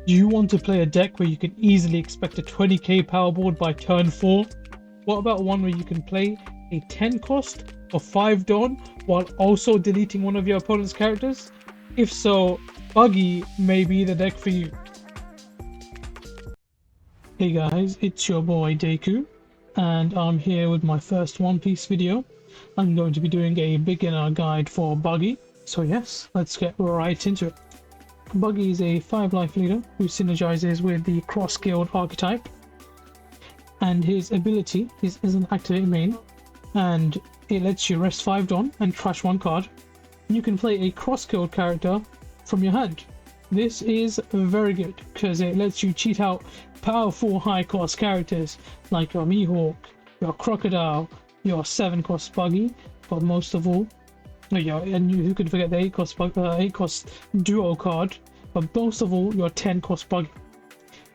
Do you want to play a deck where you can easily expect a 20k power board by turn 4? What about one where you can play a 10 cost or 5 Dawn while also deleting one of your opponent's characters? If so, Buggy may be the deck for you. Hey guys, it's your boy Deku, and I'm here with my first One Piece video. I'm going to be doing a beginner guide for Buggy, so yes, let's get right into it. Buggy is a 5 life leader who synergizes with the cross guild archetype, and his ability is an activate main, and it lets you rest 5 Dawn and trash 1 card. You can play a cross guild character from your hand. This is very good because it lets you cheat out powerful high cost characters like your Mihawk, your Crocodile, your 7 cost Buggy, but most of all, who could forget the 8 cost duo card, but most of all your 10 cost Buggy.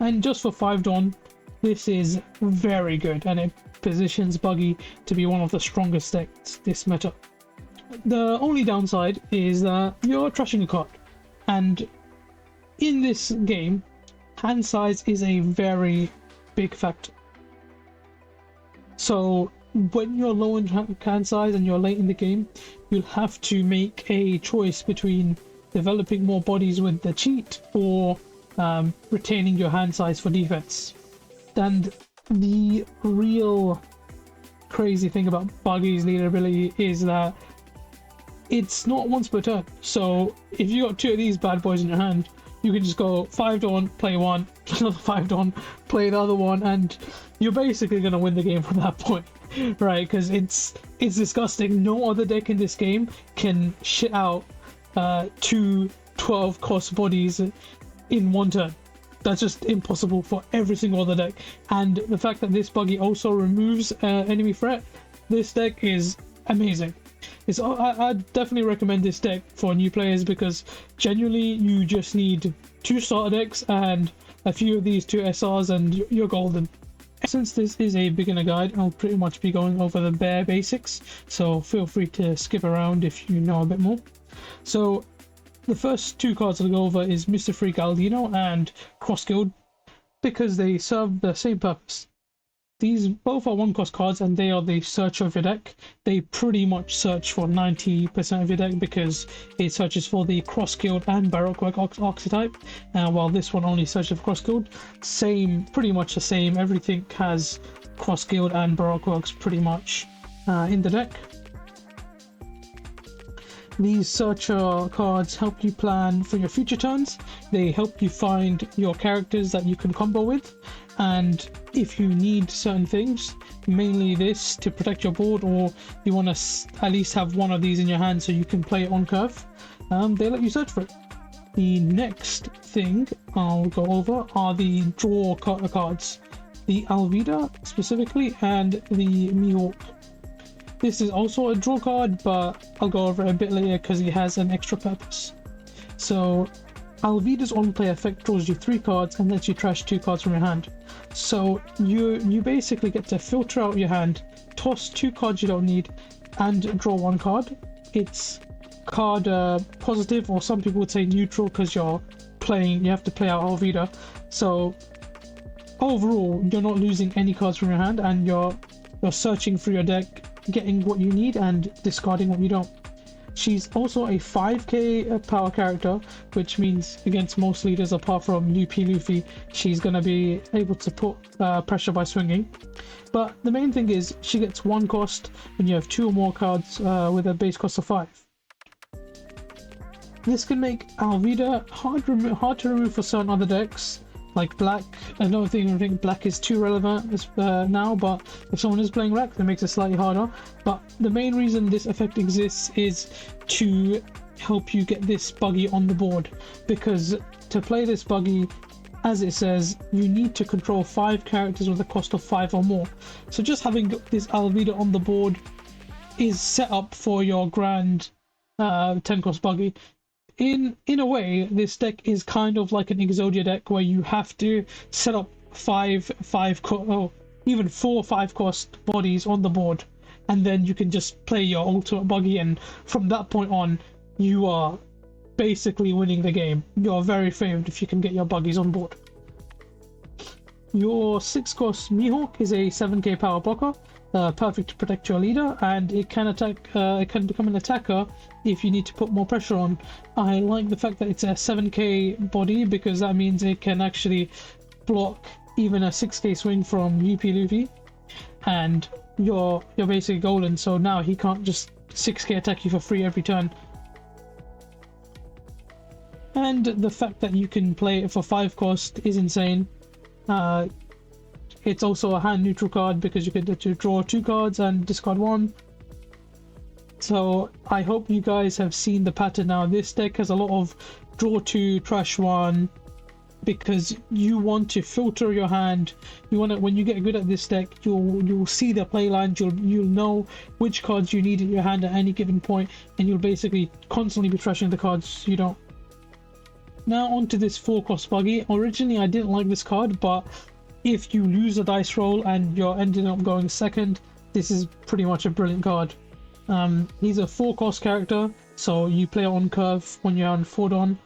And just for 5 Dawn, this is very good, and it positions Buggy to be one of the strongest decks this meta. The only downside is that you're trashing a card, and in this game, hand size is a very big factor. So when you're low in hand size and you're late in the game, you'll have to make a choice between developing more bodies with the cheat or retaining your hand size for defense. And the real crazy thing about Buggy's leader ability is that it's not once per turn. So if you got 2 of these bad boys in your hand, you can just go 5 Dawn, play 1, another 5 Dawn, play the other one, and you're basically going to win the game from that point, right? Because it's disgusting. No other deck in this game can shit out 2 12 cost bodies in 1 turn. That's just impossible for every single other deck. And the fact that this Buggy also removes enemy threat, this deck is amazing. I definitely recommend this deck for new players because genuinely you just need 2 starter decks and a few of these 2 SRs and you're golden. Since this is a beginner guide, I'll pretty much be going over the bare basics, so feel free to skip around if you know a bit more. So the first 2 cards I'll go over is Mr. Freak Aldino and Cross Guild because they serve the same purpose. These both are 1 cost cards and they are the search of your deck. They pretty much search for 90% of your deck because it searches for the cross guild and baroque work archetype, while this one only searches for cross guild. Pretty much the same. Everything has cross guild and baroque works pretty much in the deck. These searcher cards help you plan for your future turns. They help you find your characters that you can combo with, and if you need certain things, mainly this to protect your board, or you want to at least have 1 of these in your hand so you can play it on curve, they let you search for it. The next thing I'll go over are the draw cards, the Alvida specifically and the Mihawk. This is also a draw card, but I'll go over it a bit later because it has an extra purpose. So Alvida's on-play effect draws you 3 cards and lets you trash 2 cards from your hand. So you basically get to filter out your hand, toss 2 cards you don't need, and draw 1 card. It's card positive, or some people would say neutral, because you have to play out Alvida. So overall, you're not losing any cards from your hand, and you're searching through your deck, getting what you need and discarding what you don't. She's also a 5k power character, which means against most leaders apart from Luffy, she's going to be able to put pressure by swinging. But the main thing is she gets 1 cost when you have 2 or more cards with a base cost of 5. This can make Alvida hard to remove for certain other decks, like Black. I don't think Black is too relevant now, but if someone is playing Rack, that makes it slightly harder. But the main reason this effect exists is to help you get this Buggy on the board, because to play this Buggy, as it says, you need to control 5 characters with a cost of 5 or more. So just having this Alvida on the board is set up for your grand 10 cost Buggy. In a way, this deck is kind of like an Exodia deck where you have to set up even 4 5 cost bodies on the board, and then you can just play your ultimate Buggy, and from that point on you are basically winning the game. You're very favored if you can get your buggies on board. Your 6-cost Mihawk is a 7k power blocker, perfect to protect your leader, and it can attack. It can become an attacker if you need to put more pressure on. I like the fact that it's a 7k body because that means it can actually block even a 6k swing from UP Luffy, and you're basically golden. So now he can't just 6k attack you for free every turn. And the fact that you can play it for 5 cost is insane. It's also a hand neutral card because you get to draw 2 cards and discard 1. So I hope you guys have seen the pattern now. This deck has a lot of draw 2, trash 1, because you want to filter your hand. You want to, when you get good at this deck, you'll see the play lines. You'll know which cards you need in your hand at any given point, and you'll basically constantly be trashing the cards you don't. Now onto this 4-cost buggy. Originally I didn't like this card, but if you lose a dice roll and you're ending up going second, this is pretty much a brilliant card. He's a 4-cost character, so you play on curve when you're on 4 don,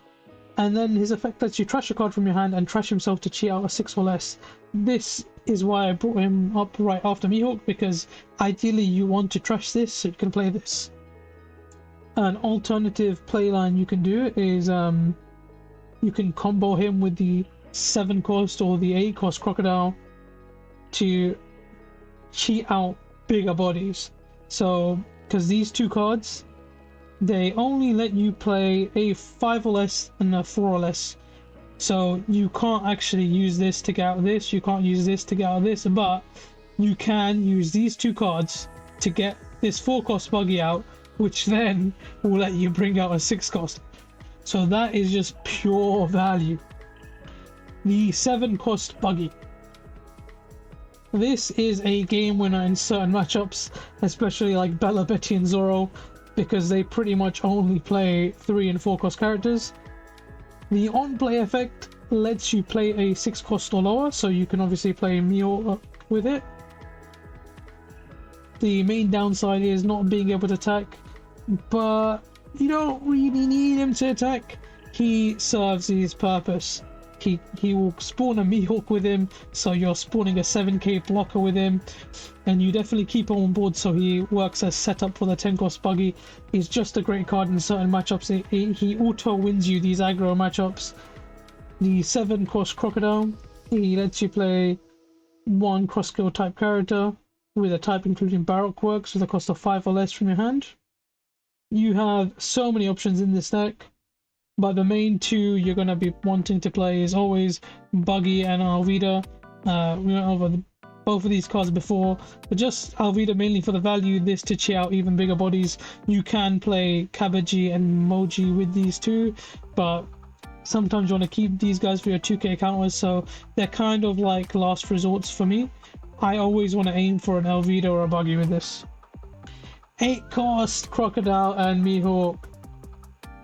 and then his effect lets you trash a card from your hand and trash himself to cheat out a 6 or less. This is why I brought him up right after Mihawk, because ideally you want to trash this so you can play this. An alternative playline you can do is you can combo him with the 7-cost or the 8-cost Crocodile to cheat out bigger bodies. So, because these 2 cards, they only let you play a 5 or less and a 4 or less. So you can't actually use this to get out of this, you can't use this to get out of this, but you can use these 2 cards to get this 4-cost buggy out, which then will let you bring out a 6-cost. So that is just pure value. The 7-cost buggy. This is a game winner in certain matchups, especially like Bella, Betty and Zoro, because they pretty much only play 3 and 4-cost characters. The on-play effect lets you play a 6-cost or lower, so you can obviously play Mio with it. The main downside is not being able to attack, but you don't really need him to attack. He serves his purpose. He will spawn a Mihawk with him, so you're spawning a 7k blocker with him, and you definitely keep him on board so he works as setup for the 10-cost buggy. He's just a great card in certain matchups. He auto wins you these aggro matchups. The 7-cost Crocodile, he lets you play 1 cross-skill type character with a type including Baroque Works with a cost of 5 or less from your hand. You have so many options in this deck, but the main 2 you're going to be wanting to play is always Buggy and Alvida. We went over both of these cards before, but just Alvida mainly for the value, this to cheat out even bigger bodies. You can play Kabaji and Moji with these 2, but sometimes you want to keep these guys for your 2k counters, so they're kind of like last resorts for me. I always want to aim for an Alvida or a Buggy with this. 8-cost Crocodile and Mihawk.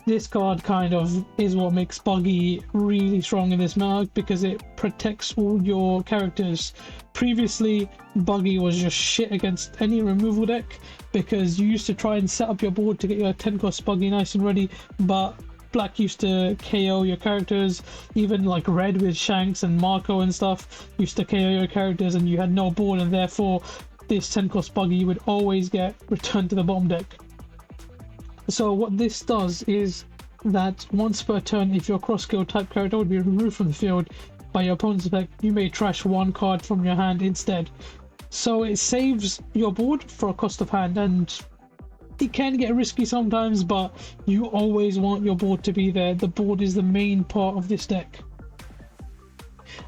This card kind of is what makes Buggy really strong in this map, because it protects all your characters. Previously, Buggy was just shit against any removal deck, because you used to try and set up your board to get your 10-cost Buggy nice and ready, but Black used to KO your characters. Even like Red with Shanks and Marco and stuff used to KO your characters, and you had no board, and therefore this 10-cost Buggy would always get returned to the bottom deck. So what this does is that once per turn, if your cross-skill type character would be removed from the field by your opponent's effect, you may trash 1 card from your hand instead. So it saves your board for a cost of hand, and it can get risky sometimes, but you always want your board to be there. The board is the main part of this deck.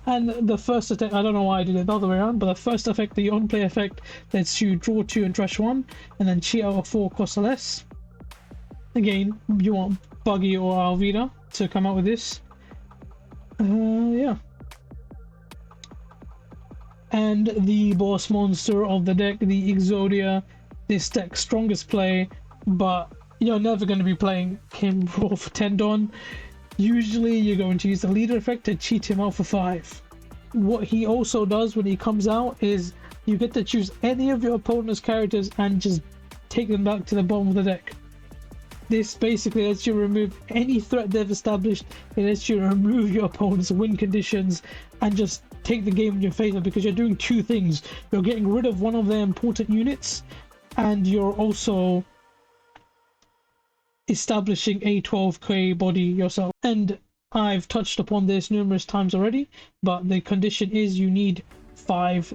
And the first attack, I don't know why I did it the other way around, but the first effect, the on-play effect, lets you draw 2 and trash 1, and then cheat out a 4 cost or less. Again, you want Buggy or Alvida to come out with this. Yeah. And the boss monster of the deck, the Exodia. This deck's strongest play, but you're never going to be playing him raw for 10 don. Usually you're going to use the leader effect to cheat him out for 5. What he also does when he comes out is you get to choose any of your opponent's characters and just take them back to the bottom of the deck. This basically lets you remove any threat they've established. It lets you remove your opponent's win conditions and just take the game in your favor, because you're doing two things. You're getting rid of one of their important units, and you're also establishing a 12k body yourself. And I've touched upon this numerous times already, but the condition is you need five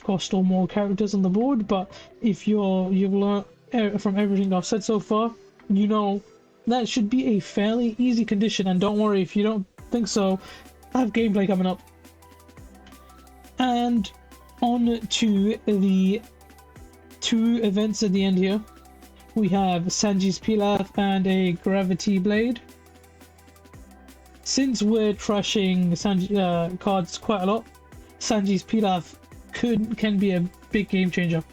cost or more characters on the board. But if you've learned from everything I've said so far, you know that should be a fairly easy condition. And don't worry if you don't think so, I have gameplay coming up. And on to the two events at the end here. We have Sanji's Pilaf and a Gravity Blade. Since we're trashing Sanji cards quite a lot, Sanji's Pilaf can be a big game changer.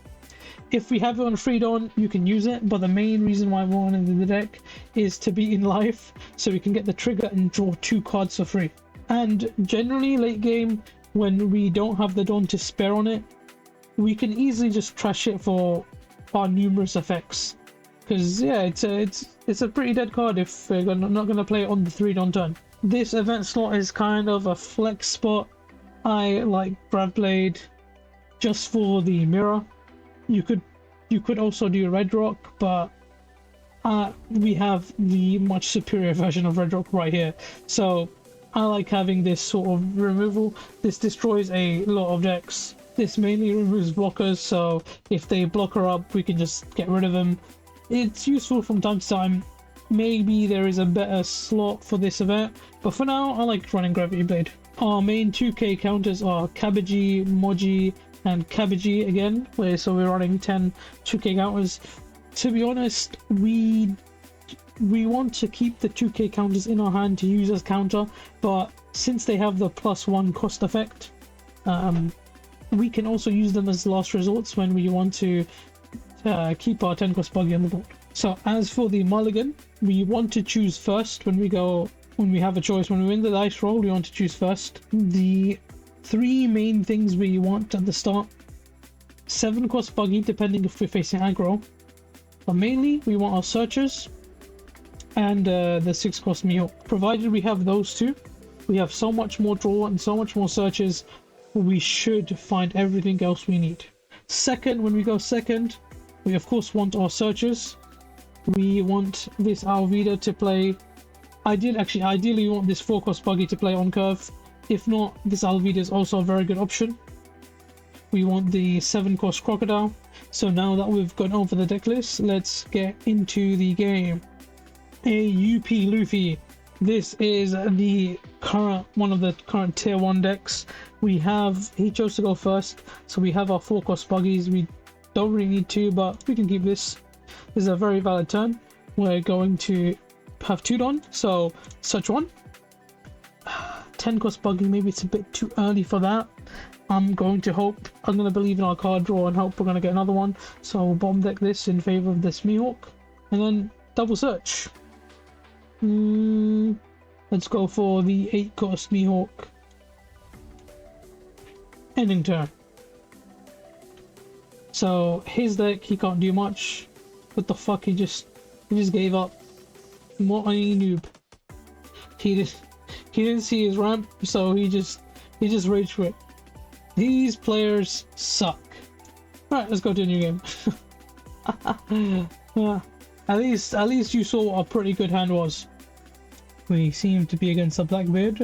If we have it on Free Dawn, you can use it, but the main reason why we want it in the deck is to be in life, so we can get the trigger and draw 2 cards for free. And generally late game, when we don't have the Dawn to spare on it, we can easily just trash it for our numerous effects. Because yeah, it's a pretty dead card if we're not going to play it on the 3 Dawn turn. This event slot is kind of a flex spot. I like Grav Blade just for the mirror. You could also do Red Rock, but we have the much superior version of Red Rock right here. So I like having this sort of removal. This destroys a lot of decks. This mainly removes blockers, so if they block her up, we can just get rid of them. It's useful from time to time. Maybe there is a better slot for this event, but for now I like running Gravity Blade. Our main 2k counters are Kabaji, Moji, and Kabaji again, so we're running 10 2k counters. To be honest, we want to keep the 2k counters in our hand to use as counter, but since they have the +1 cost effect, we can also use them as last resorts when we want to keep our 10 cost buggy on the board. So as for the mulligan, we want to choose first when we have a choice. When we win the dice roll, we want to choose first. The 3 main things we want at the start: 7 cost buggy, depending if we're facing aggro, but mainly we want our searchers and the 6 cost Mihawk. Provided we have those 2, we have so much more draw and so much more searches, we should find everything else we need. Second, when we go second, we of course want our searchers. We want this Alvida to play. Ideally we want this 4 cost buggy to play on curve. If not, this Alvida is also a very good option. We want the 7 cost Crocodile. So now that we've gone over the deck list, let's get into the game. A UP Luffy. This is one of the current tier 1 decks. He chose to go first, so we have our 4 cost buggies. We don't really need 2, but we can keep this. This is a very valid turn. We're going to have 2 Dawn, so search 1. 10 cost buggy, maybe it's a bit too early for that. I'm going to believe in our card draw and hope we're going to get another one. So we'll bomb deck this in favor of this Mihawk, and then double search. Let's go for the 8 cost Mihawk. Ending turn. So his deck, he can't do much. What the fuck, he just gave up. What a noob. He didn't see his ramp, so he just rage quit. These players suck. Alright, let's go to a new game. Yeah. At least you saw what a pretty good hand was. We seem to be against a Blackbeard.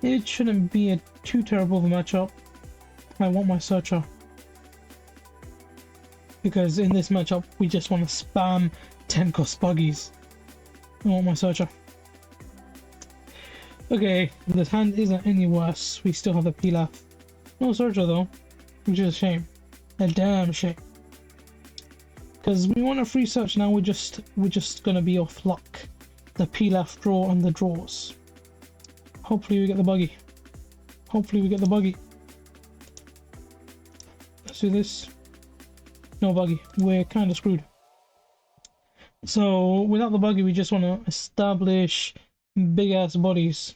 It shouldn't be a too terrible of a matchup. I want my searcher, because in this matchup we just want to spam 10 cost buggies. I want my searcher. Okay, this hand isn't any worse. We still have the Pilaf. No searcher though, which is a shame. A damn shame. Because we want a free search now. We're just gonna be off luck. The Pilaf draw and the draws. Hopefully we get the buggy. Hopefully we get the buggy. Let's do this. No buggy. We're kind of screwed. So without the buggy, we just want to establish big ass bodies.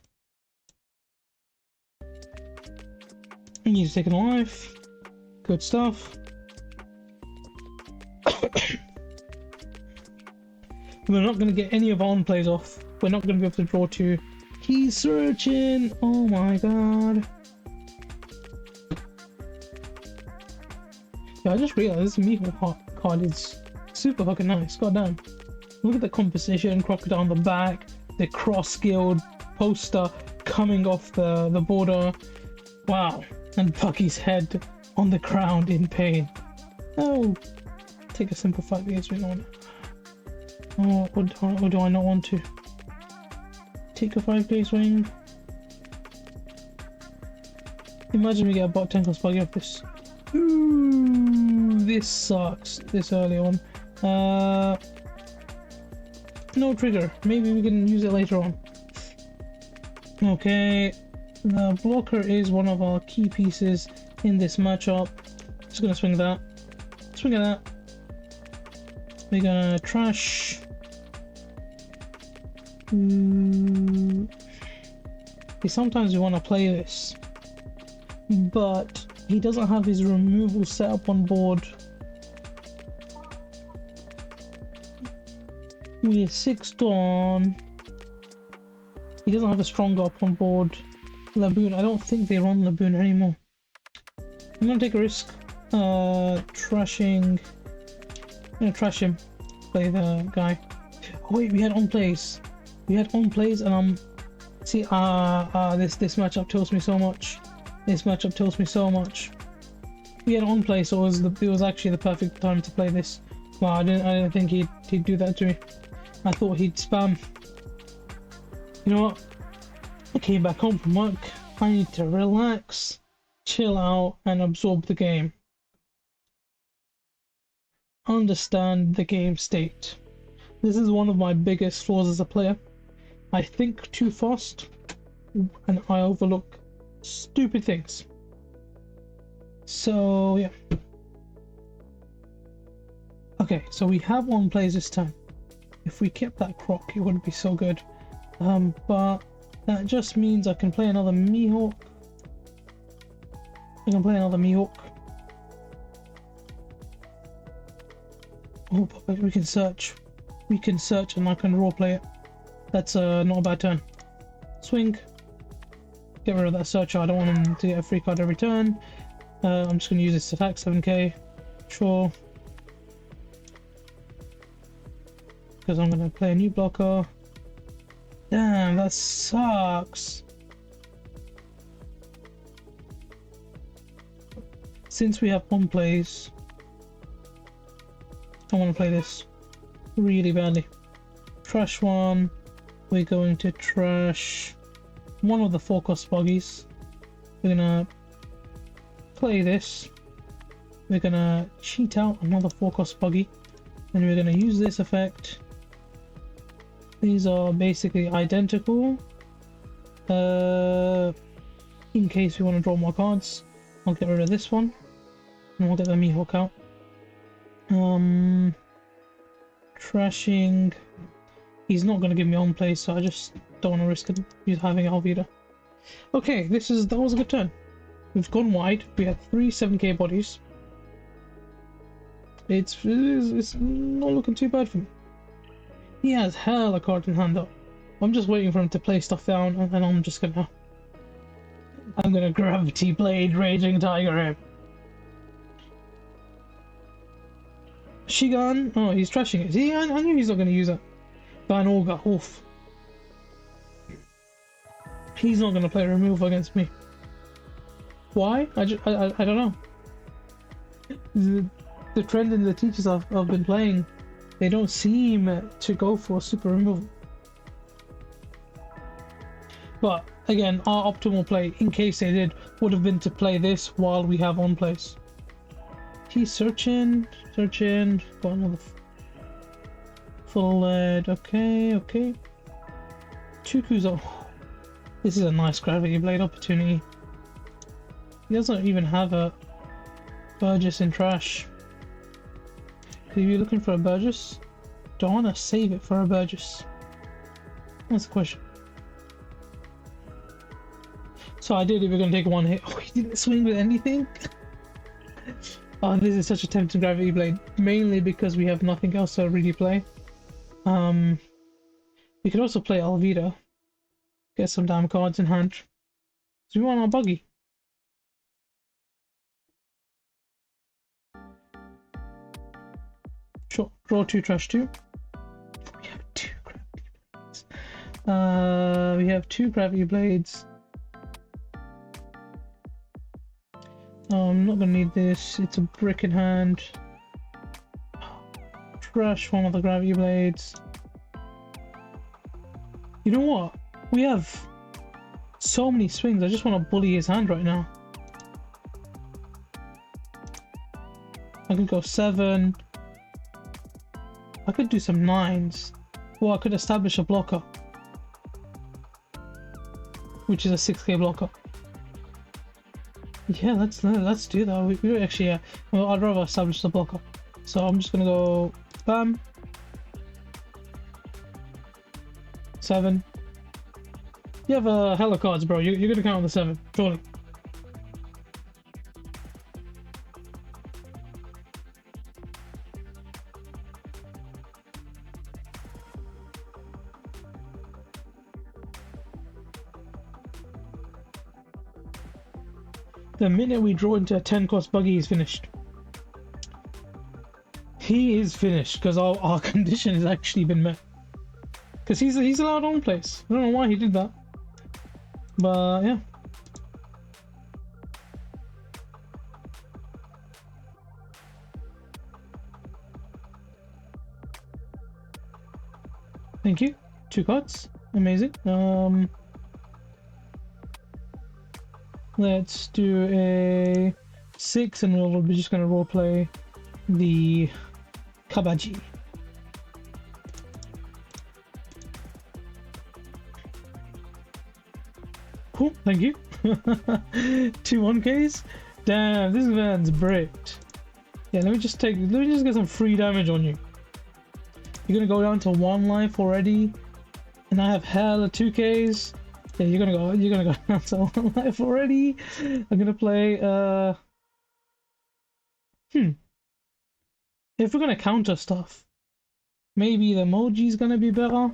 He's taken a life. Good stuff. We're not going to get any of our on plays off. We're not going to be able to draw two. He's searching. Oh my god. Yeah, I just realized this Mihawk card is super fucking nice. God damn. Look at the composition, crocodile on the back, the cross guild poster coming off the border. Wow. And Buggy's head on the ground in pain. Oh, take a simple 5 gaze ring on. Oh, or do I not want to? Take a 5 gaze ring. Imagine we get a bot 10 cost Buggy off this. Ooh, this sucks this early on. No trigger. Maybe we can use it later on. Okay, the blocker is one of our key pieces in this matchup. Just gonna swing that. Swing at that. We're gonna trash. Sometimes we want to play this, but he doesn't have his removal set up on board. We're 6 on. He doesn't have a stronger up on board. Laboon, I don't think they run Laboon anymore. I'm gonna take a risk. Trashing. I'm gonna trash him. Play the guy. Oh wait, we had on plays. We had on plays, and see, this matchup tilts me so much. This matchup tilts me so much. We had on play, so it was actually the perfect time to play this. Wow, I didn't think he'd do that to me. I thought he'd spam. You know what? I came back home from work. I need to relax, chill out, and absorb the game. Understand the game state. This is one of my biggest flaws as a player. I think too fast, and I overlook stupid things. So yeah. Okay, so we have one plays this time. If we kept that croc, it wouldn't be so good. But that just means I can play another Mihawk. I can play another Mihawk. Oh, but we can search. We can search and I can raw play it. That's not a bad turn. Swing. Get rid of that searcher. I don't want him to get a free card every turn. I'm just going to use this attack 7k. Sure. Because I'm going to play a new blocker. Damn, that sucks. Since we have one plays, I want to play this really badly. Trash one. We're going to trash one of the 4-cost buggies. We're gonna play this. We're gonna cheat out another 4-cost buggy. And we're gonna use this effect. These are basically identical. In case we want to draw more cards, I'll get rid of this one. And we'll get the Mihawk out. Trashing. He's not going to give me on play, so I just don't want to risk it having Alvida. Okay, that was a good turn. We've gone wide. We had 3 7k bodies. It's not looking too bad for me. He has hella card in hand though. I'm just waiting for him to play stuff down, and then I'm gonna Gravity Blade Raging Tiger him. Shigan, oh, he's trashing it. See, I knew he's not gonna use it. Van Olga, oof. He's not gonna play removal against me. Why? I don't know. The trend in the teachers I've been playing, they don't seem to go for super removal. But again, our optimal play, in case they did, would have been to play this while we have on plays. He's searching, got another full lead. Okay. Tuku's. This is a nice Gravity Blade opportunity. He doesn't even have a Burgess in trash. If you're looking for a Burgess, do I want to save it for a Burgess? That's the question. So I did, if we're going to take one hit. Oh, he didn't swing with anything? Oh, this is such a tempting Gravity Blade. Mainly because we have nothing else to really play. Um, we could also play Alvida, get some damn cards in hand. So we want our buggy. Sure, draw 2, trash 2. We have 2 gravity blades. We have 2 gravity blades. I'm not gonna need this. It's a brick in hand. Trash one of the gravity blades. You know what? We have so many swings. I just want to bully his hand right now. I could go 7. I could do some 9s. Or I could establish a blocker, which is a 6k blocker. Yeah, let's do that. We don't actually. Well, I'd rather establish the blocker. So I'm just gonna go bam. 7. You have a hella cards, bro. You're gonna count on the 7, surely. The minute we draw into a 10-cost buggy, he's finished. He is finished because our condition has actually been met. Because he's allowed on place. I don't know why he did that. But yeah. Thank you. 2 cards. Amazing. Let's do a 6 and we'll be just gonna roleplay the Kabaji. Cool, thank you. 2 1Ks. Damn, this man's bricked. Yeah, let me just get some free damage on you. You're gonna go down to 1 life already, and I have hella 2Ks. Yeah, you're gonna go down to 1 life already. I'm gonna play if we're gonna counter stuff, maybe the emoji's gonna be better.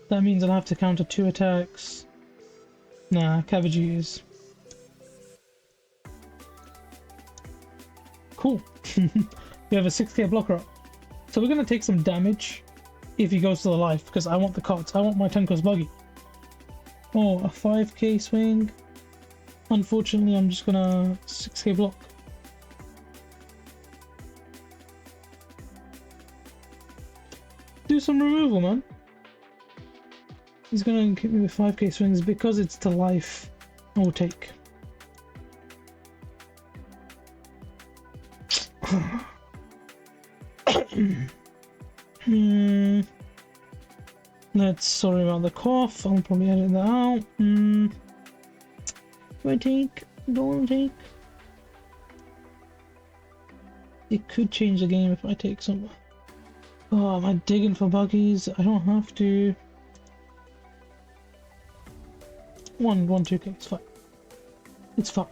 That means I'll have to counter 2 attacks. Nah, Cabbage is. Cool. We have a 6k blocker up. So we're gonna take some damage if he goes to the life, because I want the cards. I want my 10-cost buggy. Oh, a 5k swing. Unfortunately, I'm just gonna 6k block. Do some removal, man. He's gonna hit me with 5k swings because it's to life. I will take. Let's sorry about the cough. I'll probably edit that out. Do I take? Don't take. It could change the game if I take some. Oh, am I digging for buggies? I don't have to. 2k, it's fine. It's fine.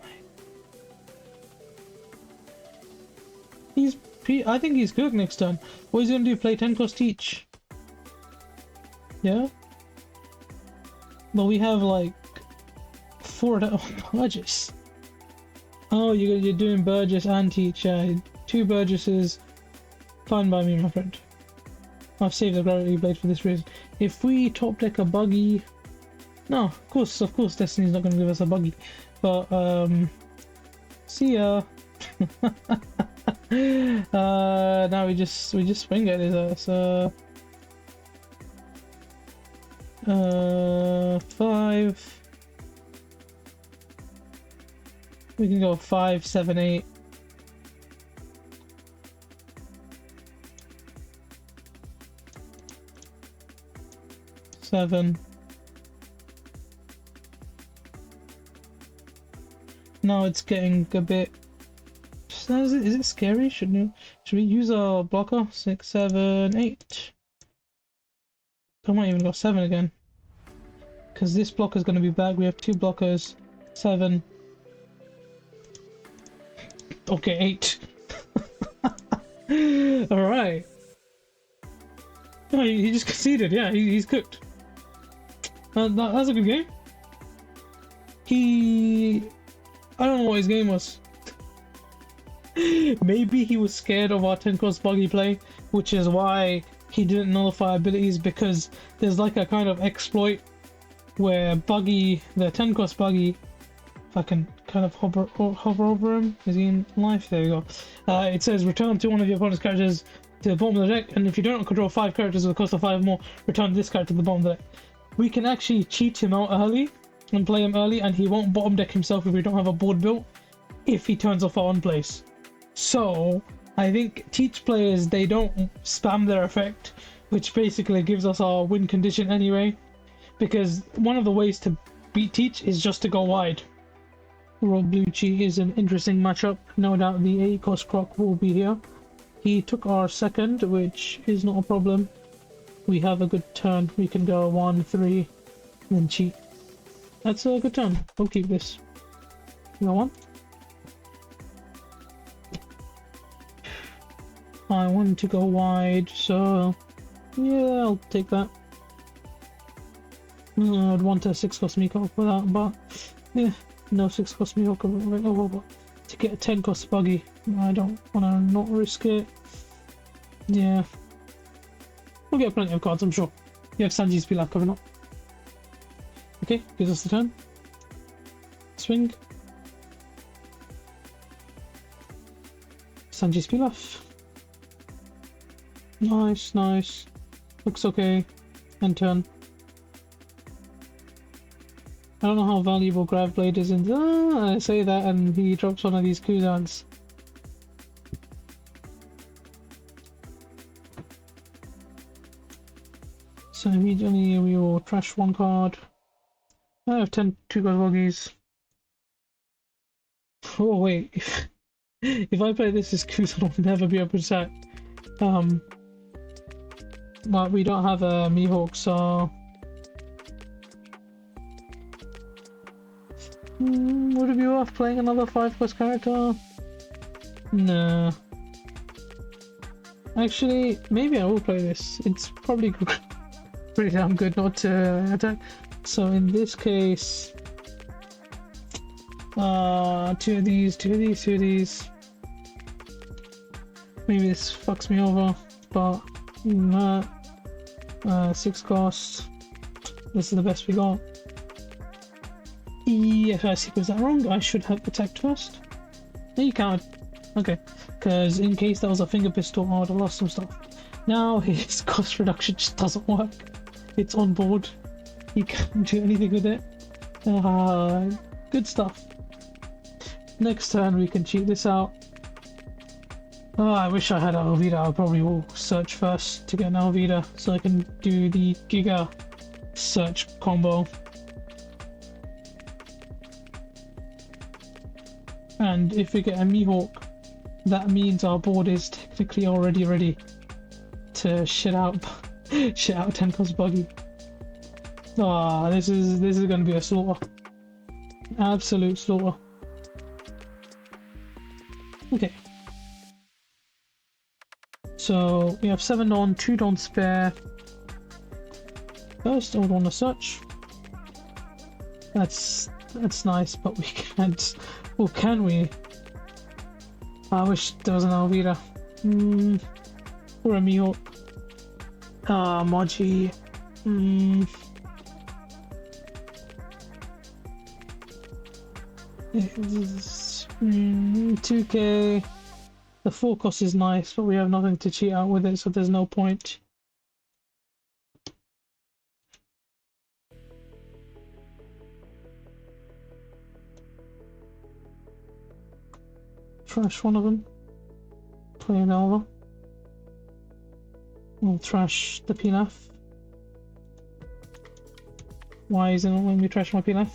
I think he's good next turn. What is he gonna do? Play 10 cost each? Yeah? But we have like 4 Burgess. Oh, you're doing Burgess and Teach. Yeah, 2 Burgesses. Fine by me, my friend. I've saved the Gravity Blade for this reason. If we top deck a buggy... No, of course, Destiny's not gonna give us a buggy. But, see ya. Now we just swing at his ass. 5. We can go 5, 7, 8. Seven. Now it's getting a bit. Is it scary? Should we use our blocker? 6, 7, 8. I might even go 7 again. Because this blocker is going to be back. We have 2 blockers. 7. Okay, 8. All right. No, he just conceded. Yeah, he's cooked. That's a good game. I don't know what his game was. Maybe he was scared of our 10 cost buggy play, which is why he didn't nullify abilities, because there's like a kind of exploit where buggy, the 10 cost buggy, if I can kind of hover over him. Is he in life? There you go. It says return to one of your opponent's characters to the bottom of the deck, and if you don't control 5 characters with a cost of 5 more, return this character to the bottom of the deck. We can actually cheat him out early and play him early, and he won't bottom deck himself if we don't have a board built, if he turns off our on place. So I think teach players, they don't spam their effect, which basically gives us our win condition anyway, because one of the ways to beat teach is just to go wide. Rob Lucci is an interesting matchup. No doubt the 8 cost croc will be here. He took our second, which is not a problem. We have a good turn. We can go 1, 3, then cheat. That's a good turn. We'll keep this. You want one? I want to go wide, so yeah, I'll take that. I'd want a 6 cost Miko for that, but yeah, no 6 cost Miko to get a 10 cost buggy. I don't want to not risk it. Yeah, we'll get plenty of cards, I'm sure. You have Sanji's Pilaf coming up. Okay, gives us the turn. Swing. Sanji's Pilaf. Nice, nice. Looks okay. And turn. I don't know how valuable Grav Blade is in. I say that and he drops one of these Kuzans. So immediately we will trash one card. I have 10 2-card buggies. Oh wait, if I play this as Kuzan, I'll never be able to sack. But we don't have a Mihawk, so would it be worth playing another 5 cost character? Nah. Actually, maybe I will play this. It's probably pretty damn good not to attack. So in this case, 2 of these, 2 of these, 2 of these. Maybe this fucks me over, but 6 costs. This is the best we got. If I sequence that wrong, I should have attacked first. No, you can't. Okay, because in case that was a finger pistol, I would have lost some stuff. Now his cost reduction just doesn't work. It's on board. He can't do anything with it. Good stuff. Next turn we can cheat this out. Oh, I wish I had an Alvida. I probably will search first to get an Alvida so I can do the Giga search combo. And if we get a Mihawk, that means our board is technically already ready to shit out 10 cost buggy. Ah, this is going to be a slaughter. Absolute slaughter. Okay. So we have 7 on, 2 don't spare. First, I would want to search. That's nice, but we can't. Or can we? I wish there was an Alvida. Or a Mihawk. Moji. 2k. The 4 cost is nice, but we have nothing to cheat out with it, so there's no point. Trash one of them. Play an Alva. We'll trash the Pilaf. Why isn't it letting me trash my Pilaf?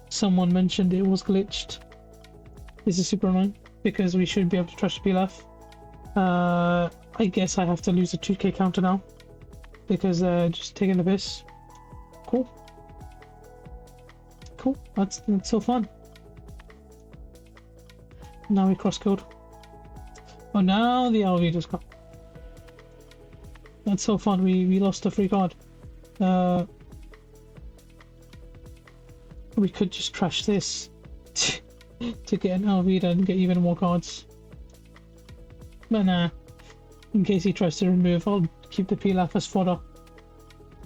Someone mentioned it was glitched. This is super annoying because we should be able to trash the Pilaf. I guess I have to lose a 2k counter now because just taking the piss. Cool. Cool. That's so fun. Now we cross code. Oh, now the LV just come. That's so fun. We lost a free card. We could just trash this to get an Alvida and get even more cards. But nah. In case he tries to remove, I'll keep the Pilaf as fodder.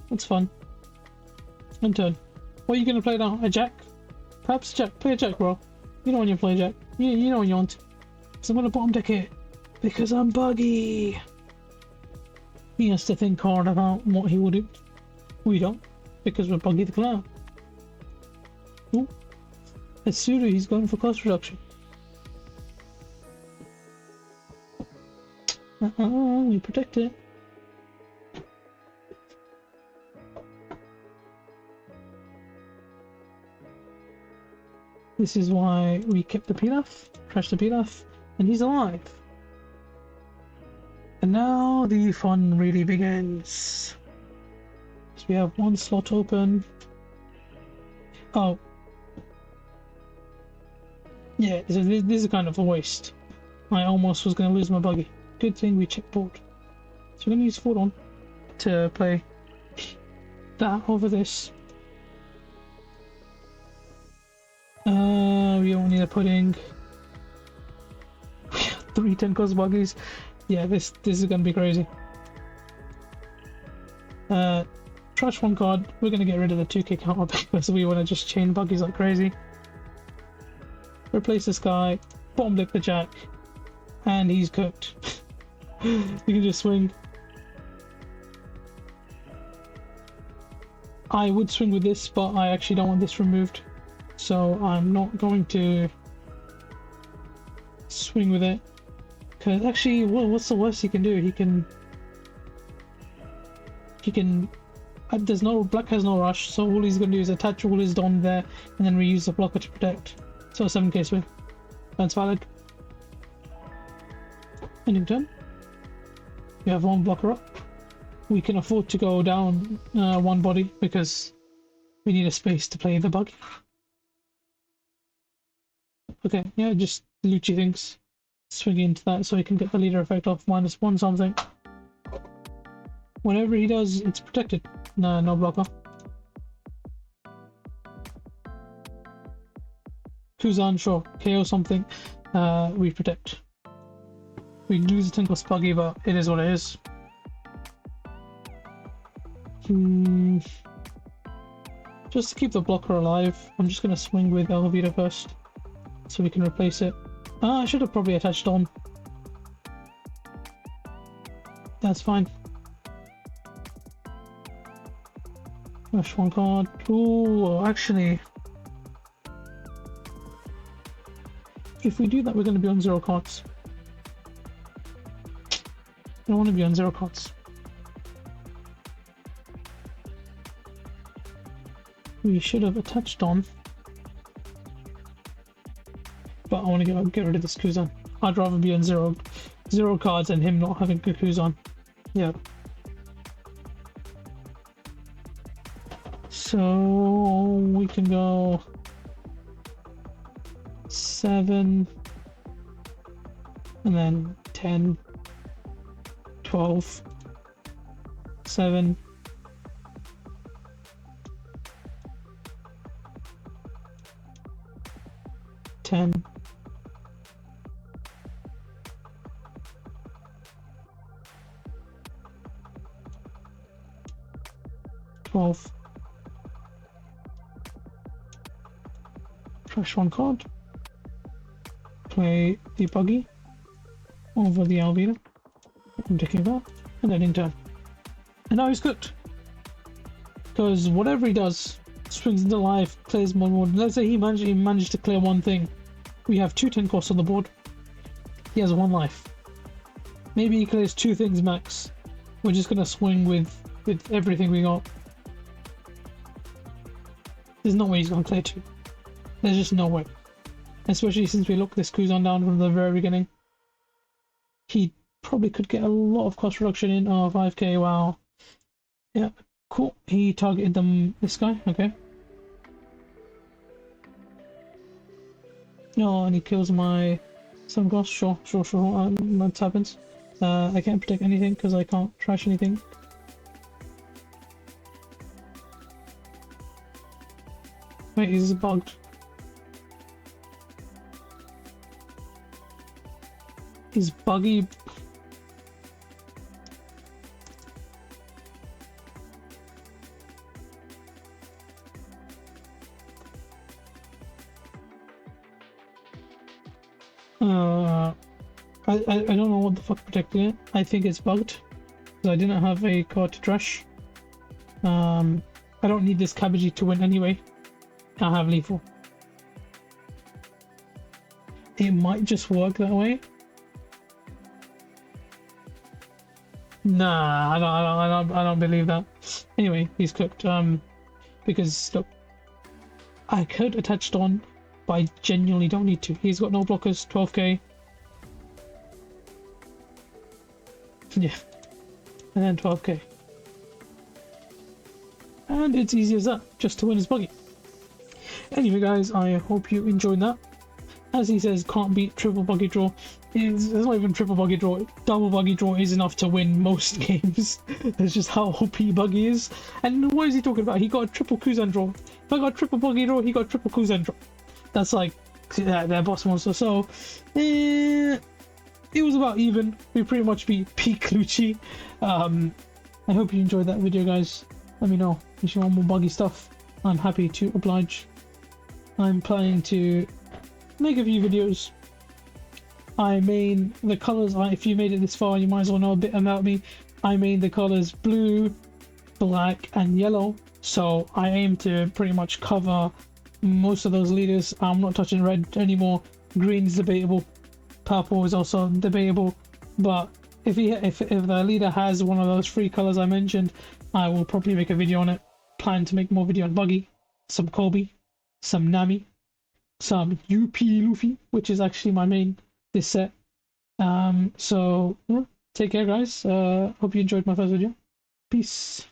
That's fun. And turn. What are you gonna play now? A Jack? Perhaps Jack. Play a Jack, bro. You know when you play Jack. You know when you want. Because I'm gonna bottom deck it. Because I'm Buggy. He has to think hard about what he will do. We don't. Because we're Buggy the Clown. Ooh. Asuru, he's going for cost reduction. We protect it. This is why we kept the Pilaf, crashed the Pilaf, and he's alive. And now the fun really begins. So we have one slot open. Oh. Yeah, so this is kind of a waste. I almost was going to lose my Buggy. Good thing we checked board. So we're going to use Fordon to play that over this. We don't need a pudding. 3 10 cost Buggies. Yeah, this is going to be crazy. Trash one card. We're going to get rid of the 2k counter because we want to just chain Buggies like crazy. Replace this guy, bottom deck the Jack, and he's cooked. You can just swing. I would swing with this, but I actually don't want this removed, so I'm not going to swing with it. Because actually, what's the worst he can do? He can. There's no black has no rush, so all he's going to do is attach all his Don there, and then reuse the blocker to protect. So 7k swing. That's valid. Ending turn. We have one blocker up. We can afford to go down one body because we need a space to play the Buggy. Okay, yeah, just Lucci things. Swing into that so he can get the leader effect off -1 something. Whenever he does, it's protected. No blocker. Kuzan, sure. KO something. We protect. We lose a 10 cost Buggy, but it is what it is. Just to keep the blocker alive, I'm just going to swing with Elvira first, so we can replace it. I should have probably attached on. That's fine. Rush one card. Ooh, actually, if we do that, we're going to be on 0 cards. I don't want to be on 0 cards. We should have attached on, but I want to get rid of this Kuzan. I'd rather be on 0 cards and him not having a Kuzan. Yeah. So we can go 7 and then 10, 12, 7, 10, 12. Trash one card. Play the Buggy over the Alvida. I'm taking that, and then in turn. And now he's cooked. Because whatever he does, swings into life, clears one more. Let's say he managed to clear one thing. We have 2 10 costs on the board. He has 1 life. Maybe he clears 2 things max. We're just gonna swing with everything we got. There's no way he's gonna clear 2. There's just no way. Especially since we locked this Kuzan down from the very beginning. He probably could get a lot of cost reduction in. Oh, 5k, wow. Yeah, cool. He targeted this guy, okay. No, and he kills my Some cost, sure. That happens. I can't protect anything because I can't trash anything. Wait, is it bugged? Is buggy? I don't know what the fuck protected it. I think it's bugged because I didn't have a card to trash. I don't need this cabbagey to win anyway. I have lethal. It might just work that way. Nah, I don't believe that. Anyway, he's cooked. Because look, I could attach Don, but I genuinely don't need to. He's got no blockers. 12k. Yeah, and then 12k. And it's easy as that, just to win his buggy. Anyway guys, I hope you enjoyed that. As he says, can't beat triple buggy draw. It's not even triple buggy draw. Double buggy draw is enough to win most games. That's just how OP buggy is. And what is he talking about? He got a triple Kuzan draw. If I got triple buggy draw, he got triple Kuzan draw. That's like their boss monster. So it was about even. We pretty much beat peak Lucci. I hope you enjoyed that video, guys. Let me know if you want more buggy stuff. I'm happy to oblige. I'm planning to make a few videos. I main the colors. If you made it this far, you might as well know a bit about me. I main the colors blue, black, and yellow. So I aim to pretty much cover most of those leaders. I'm not touching red anymore. Green is debatable. Purple is also debatable. But if the leader has one of those three colors I mentioned, I will probably make a video on it. Plan to make more video on Buggy, some Kobe, some Nami, some UP Luffy, which is actually my main this set. So yeah, take care guys. Hope you enjoyed my first video. Peace.